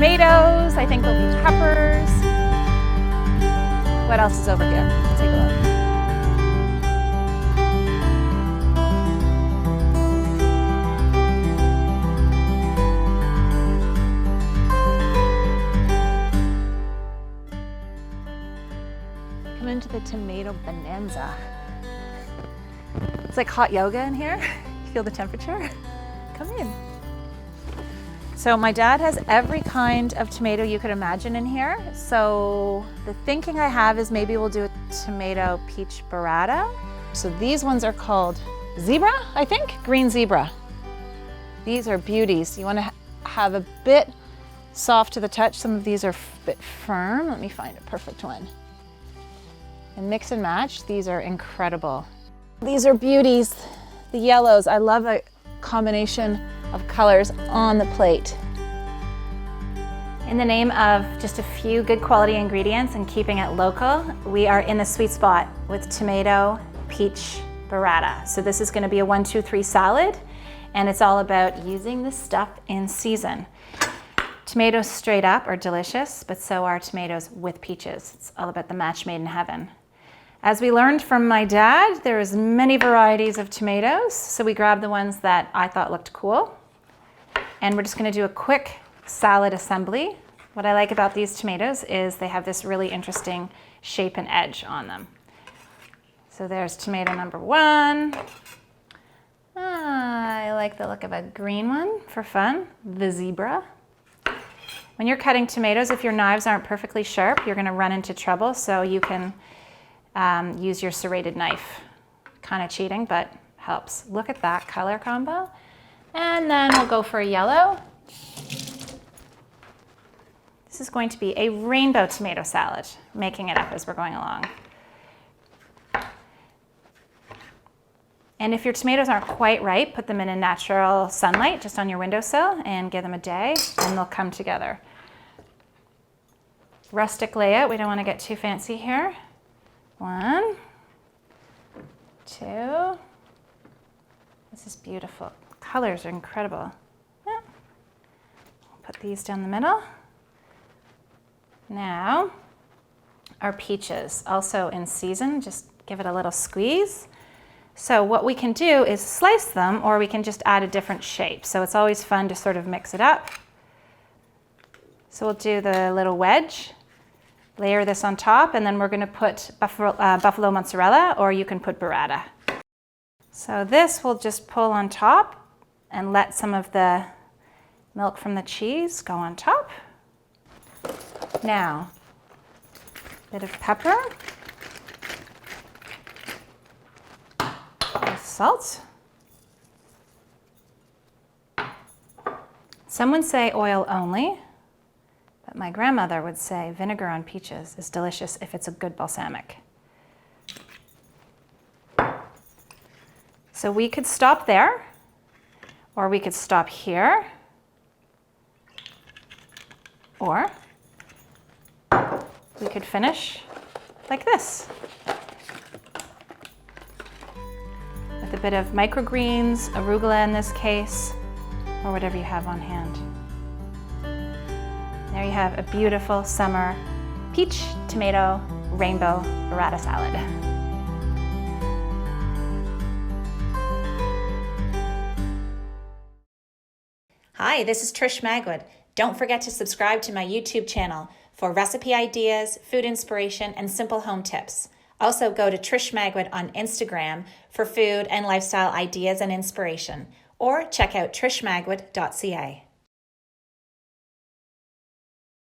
tomatoes. I think there'll be peppers. What else is over here? Let's take a look. Come into the tomato bonanza. It's like hot yoga in here. You feel the temperature? Come in. So my dad has every kind of tomato you could imagine in here. So the thinking I have is maybe we'll do a tomato peach burrata. So these ones are called zebra, I think, green zebra. These are beauties. You want to have a bit soft to the touch. Some of these are a bit firm. Let me find a perfect one. And mix and match, these are incredible. These are beauties. The yellows, I love a combination of colors on the plate. In the name of just a few good quality ingredients and keeping it local, we are in the sweet spot with tomato peach burrata. So this is going to be a 1-2-3 salad, and it's all about using the stuff in season. Tomatoes straight up are delicious, but so are tomatoes with peaches. It's all about the match made in heaven. As we learned from my dad, there's many varieties of tomatoes, so we grabbed the ones that I thought looked cool. And we're just gonna do a quick salad assembly. What I like about these tomatoes is they have this really interesting shape and edge on them. So there's tomato number one. I like the look of a green one for fun, the zebra. When you're cutting tomatoes, if your knives aren't perfectly sharp, you're gonna run into trouble, so you can use your serrated knife. Kind of cheating, but helps. Look at that color combo. And then we'll go for a yellow. This is going to be a rainbow tomato salad, making it up as we're going along. And if your tomatoes aren't quite ripe, put them in a natural sunlight just on your windowsill and give them a day and they'll come together. Rustic layout, we don't want to get too fancy here. 1, 2. This is beautiful. Colors are incredible. Yeah. Put these down the middle. Now, our peaches, also in season, just give it a little squeeze. So what we can do is slice them, or we can just add a different shape. So it's always fun to sort of mix it up. So we'll do the little wedge. Layer this on top, and then we're going to put buffalo mozzarella, or you can put burrata. So this will just pull on top and let some of the milk from the cheese go on top. Now, a bit of pepper, salt. Some would say oil only. But my grandmother would say vinegar on peaches is delicious if it's a good balsamic. So we could stop there, or we could stop here, or we could finish like this. With a bit of microgreens, arugula in this case, or whatever you have on hand. There you have a beautiful summer peach, tomato, rainbow burrata salad. Hi, this is Trish Magwood. Don't forget to subscribe to my YouTube channel for recipe ideas, food inspiration, and simple home tips. Also go to Trish Magwood on Instagram for food and lifestyle ideas and inspiration, or check out trishmagwood.ca.